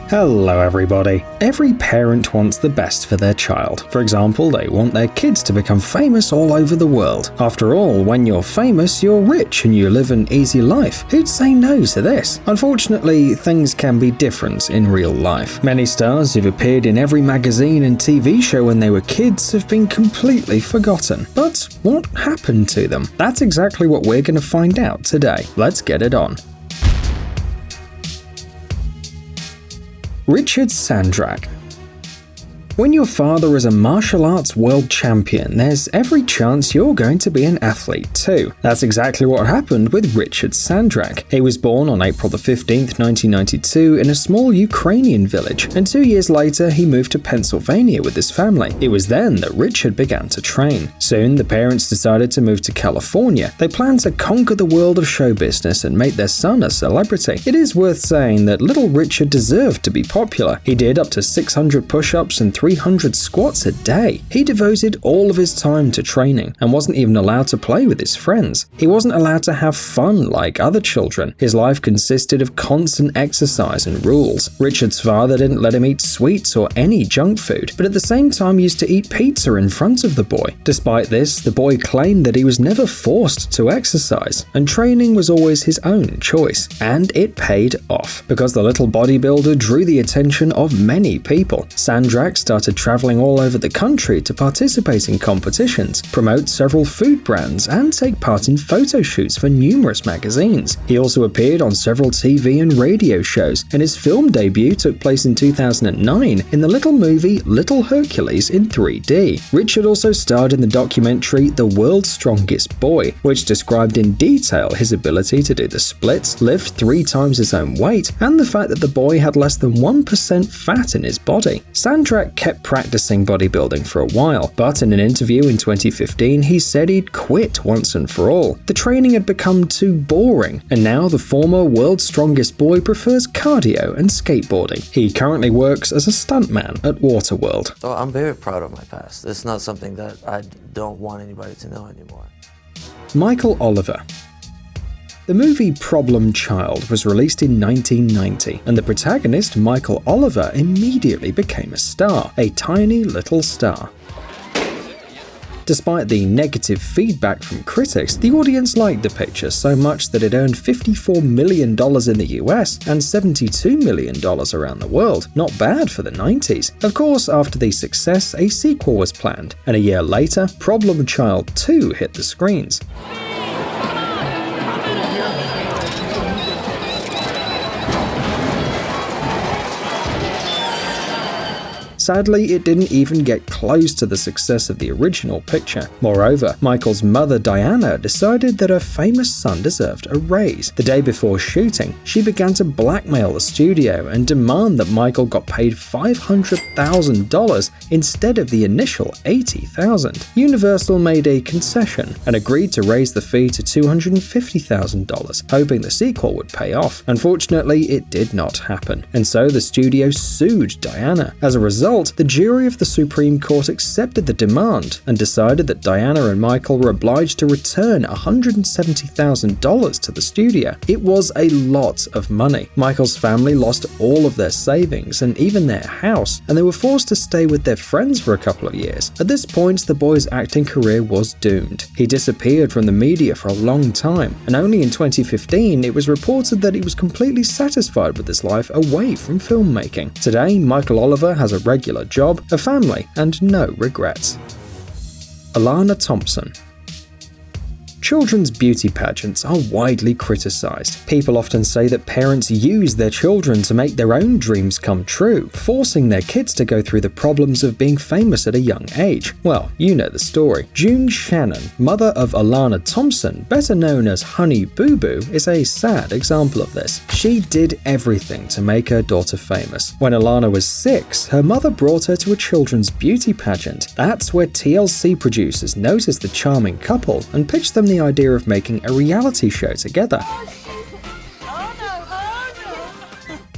Hello everybody. Every parent wants the best for their child. For example, they want their kids to become famous all over the world. After all, when you're famous, you're rich and you live an easy life. Who'd say no to this? Unfortunately, things can be different in real life. Many stars who've appeared in every magazine and TV show when they were kids have been completely forgotten. But what happened to them? That's exactly what we're going to find out today. Let's get it on. Richard Sandrak. When your father is a martial arts world champion, there's every chance you're going to be an athlete too. That's exactly what happened with Richard Sandrak. He was born on April 15th, 1992 in a small Ukrainian village, and 2 years later he moved to Pennsylvania with his family. It was then that Richard began to train. Soon the parents decided to move to California. They planned to conquer the world of show business and make their son a celebrity. It is worth saying that little Richard deserved to be popular. He did up to 600 push-ups and 300 squats a day. He devoted all of his time to training and wasn't even allowed to play with his friends. He wasn't allowed to have fun like other children. His life consisted of constant exercise and rules. Richard's father didn't let him eat sweets or any junk food, but at the same time used to eat pizza in front of the boy. Despite this, the boy claimed that he was never forced to exercise, and training was always his own choice. And it paid off, because the little bodybuilder drew the attention of many people. Sandrak started traveling all over the country to participate in competitions, promote several food brands, and take part in photo shoots for numerous magazines. He also appeared on several TV and radio shows, and his film debut took place in 2009 in the little movie Little Hercules in 3D. Richard also starred in the documentary The World's Strongest Boy, which described in detail his ability to do the splits, lift 3 times his own weight, and the fact that the boy had less than 1% fat in his body. Sandrak kept practicing bodybuilding for a while, but in an interview in 2015 he said he'd quit once and for all. The training had become too boring, and now the former world's strongest boy prefers cardio and skateboarding. He currently works as a stuntman at Waterworld. So I'm very proud of my past. It's not something that I don't want anybody to know anymore. Michael Oliver. The movie Problem Child was released in 1990, and the protagonist, Michael Oliver, immediately became a star, a tiny little star. Despite the negative feedback from critics, the audience liked the picture so much that it earned $54 million in the US and $72 million around the world. Not bad for the 90s. Of course, after the success, a sequel was planned, and a year later, Problem Child 2 hit the screens. Sadly, it didn't even get close to the success of the original picture. Moreover, Michael's mother Diana decided that her famous son deserved a raise. The day before shooting, she began to blackmail the studio and demand that Michael got paid $500,000 instead of the initial $80,000. Universal made a concession and agreed to raise the fee to $250,000, hoping the sequel would pay off. Unfortunately, it did not happen, and so the studio sued Diana. As a result, the jury of the Supreme Court accepted the demand and decided that Diana and Michael were obliged to return $170,000 to the studio. It was a lot of money. Michael's family lost all of their savings and even their house, and they were forced to stay with their friends for a couple of years. At this point, the boy's acting career was doomed. He disappeared from the media for a long time, and only in 2015 it was reported that he was completely satisfied with his life away from filmmaking. Today, Michael Oliver has a regular job, a family, and no regrets. Alana Thompson. Children's beauty pageants are widely criticized. People often say that parents use their children to make their own dreams come true, forcing their kids to go through the problems of being famous at a young age. Well, you know the story. June Shannon, mother of Alana Thompson, better known as Honey Boo Boo, is a sad example of this. She did everything to make her daughter famous. When Alana was 6, her mother brought her to a children's beauty pageant. That's where TLC producers noticed the charming couple and pitched them the idea of making a reality show together.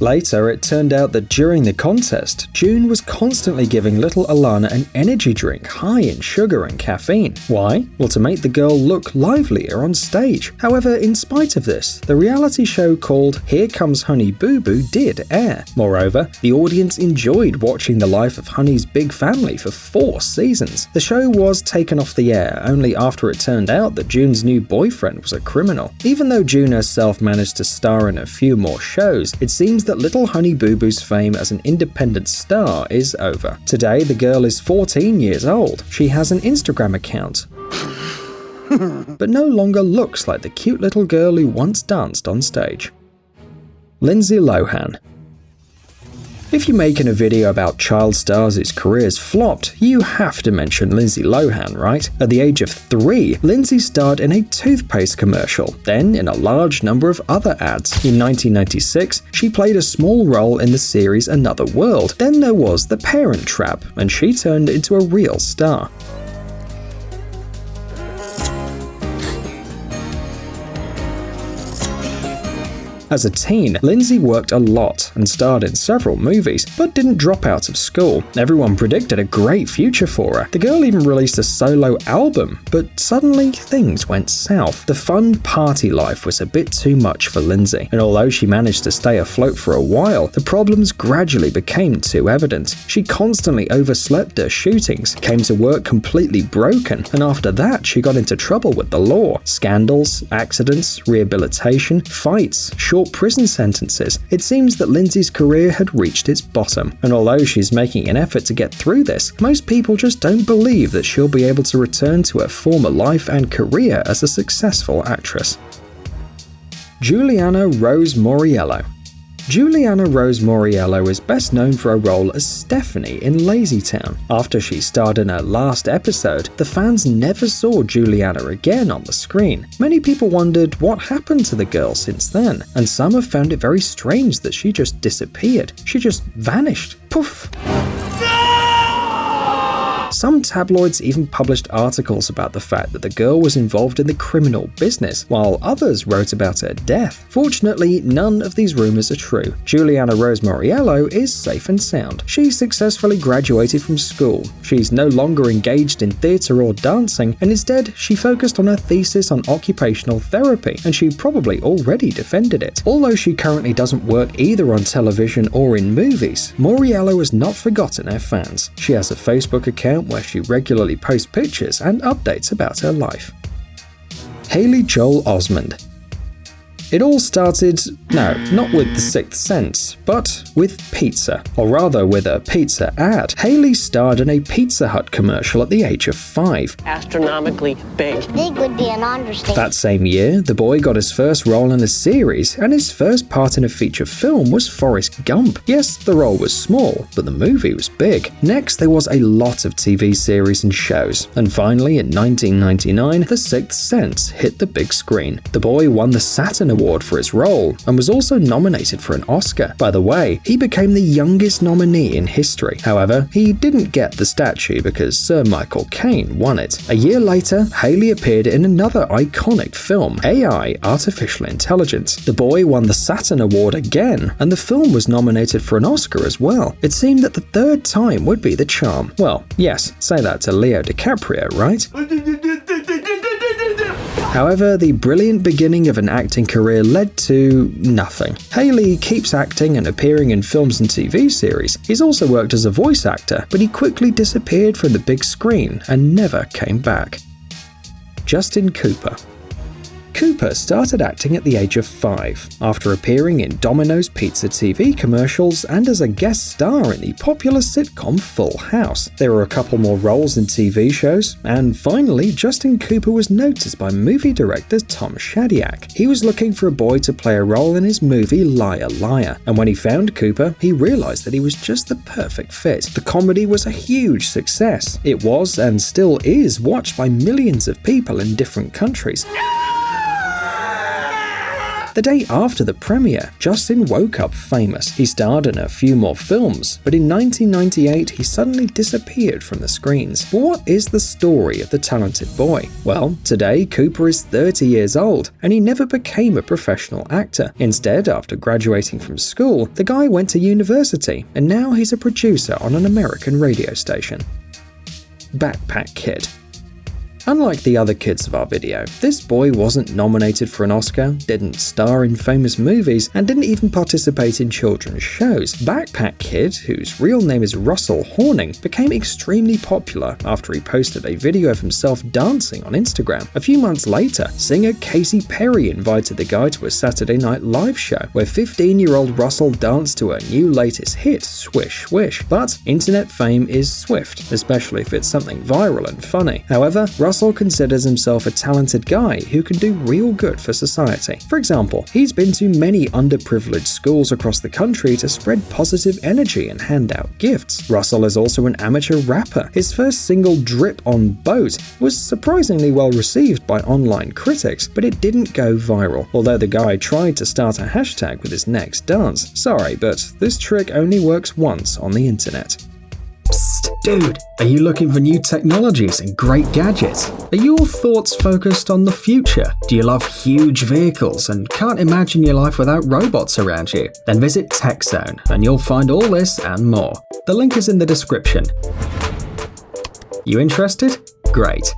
Later, it turned out that during the contest, June was constantly giving little Alana an energy drink high in sugar and caffeine. Why? Well, to make the girl look livelier on stage. However, in spite of this, the reality show called Here Comes Honey Boo Boo did air. Moreover, the audience enjoyed watching the life of Honey's big family for 4 seasons. The show was taken off the air only after it turned out that June's new boyfriend was a criminal. Even though June herself managed to star in a few more shows, it seems that little Honey Boo Boo's fame as an independent star is over. Today, the girl is 14 years old. She has an Instagram account, but no longer looks like the cute little girl who once danced on stage. Lindsay Lohan. If you're making a video about child stars whose careers flopped, you have to mention Lindsay Lohan, right? At the age of 3, Lindsay starred in a toothpaste commercial, then in a large number of other ads. In 1996, she played a small role in the series Another World. Then there was The Parent Trap, and she turned into a real star. As a teen, Lindsay worked a lot and starred in several movies, but didn't drop out of school. Everyone predicted a great future for her. The girl even released a solo album, but suddenly things went south. The fun party life was a bit too much for Lindsay, and although she managed to stay afloat for a while, the problems gradually became too evident. She constantly overslept her shootings, came to work completely broken, and after that she got into trouble with the law. Scandals, accidents, rehabilitation, fights, short prison sentences. It seems that Lindsay's career had reached its bottom, and although she's making an effort to get through this, most people just don't believe that she'll be able to return to her former life and career as a successful actress. Juliana Rose Moriello. Juliana Rose Moriello is best known for her role as Stephanie in Lazy Town. After she starred in her last episode, the fans never saw Juliana again on the screen. Many people wondered what happened to the girl since then, and some have found it very strange that she just disappeared. She just vanished. Poof! Some tabloids even published articles about the fact that the girl was involved in the criminal business, while others wrote about her death. Fortunately, none of these rumors are true. Juliana Rose Moriello is safe and sound. She successfully graduated from school. She's no longer engaged in theatre or dancing, and instead she focused on her thesis on occupational therapy, and she probably already defended it. Although she currently doesn't work either on television or in movies, Moriello has not forgotten her fans. She has a Facebook account where she regularly posts pictures and updates about her life. Haley Joel Osment. It all started, no, not with The Sixth Sense, but with pizza, or rather with a pizza ad. Haley starred in a Pizza Hut commercial at the age of 5. Astronomically big. Big would be an understatement. That same year, the boy got his first role in a series, and his first part in a feature film was Forrest Gump. Yes, the role was small, but the movie was big. Next, there was a lot of TV series and shows, and finally, in 1999, The Sixth Sense hit the big screen. The boy won the Saturn Award for his role and was also nominated for an Oscar. By the way, he became the youngest nominee in history. However, he didn't get the statue because Sir Michael Caine won it. A year later, Haley appeared in another iconic film, AI, Artificial Intelligence. The boy won the Saturn Award again, and the film was nominated for an Oscar as well. It seemed that the third time would be the charm. Well, yes, say that to Leo DiCaprio, right? However, the brilliant beginning of an acting career led to nothing. Haley keeps acting and appearing in films and TV series. He's also worked as a voice actor, but he quickly disappeared from the big screen and never came back. Justin Cooper. Cooper started acting at the age of 5, after appearing in Domino's Pizza TV commercials and as a guest star in the popular sitcom Full House. There were a couple more roles in TV shows, and finally, Justin Cooper was noticed by movie director Tom Shadyac. He was looking for a boy to play a role in his movie Liar Liar, and when he found Cooper, he realized that he was just the perfect fit. The comedy was a huge success. It was, and still is, watched by millions of people in different countries. The day after the premiere, Justin woke up famous. He starred in a few more films, but in 1998 he suddenly disappeared from the screens. But what is the story of the talented boy? Well, today Cooper is 30 years old, and he never became a professional actor. Instead, after graduating from school, the guy went to university, and now he's a producer on an American radio station. Backpack Kid. Unlike the other kids of our video, this boy wasn't nominated for an Oscar, didn't star in famous movies, and didn't even participate in children's shows. Backpack Kid, whose real name is Russell Horning, became extremely popular after he posted a video of himself dancing on Instagram. A few months later, singer Katy Perry invited the guy to a Saturday Night Live show, where 15-year-old Russell danced to her new latest hit, Swish Swish. But internet fame is swift, especially if it's something viral and funny. However, Russell considers himself a talented guy who can do real good for society. For example, he's been to many underprivileged schools across the country to spread positive energy and hand out gifts. Russell is also an amateur rapper. His first single, Drip on Boat, was surprisingly well received by online critics, but it didn't go viral, although the guy tried to start a hashtag with his next dance. Sorry, but this trick only works once on the internet. Dude, are you looking for new technologies and great gadgets? Are your thoughts focused on the future? Do you love huge vehicles and can't imagine your life without robots around you? Then visit TechZone and you'll find all this and more. The link is in the description. You interested? Great.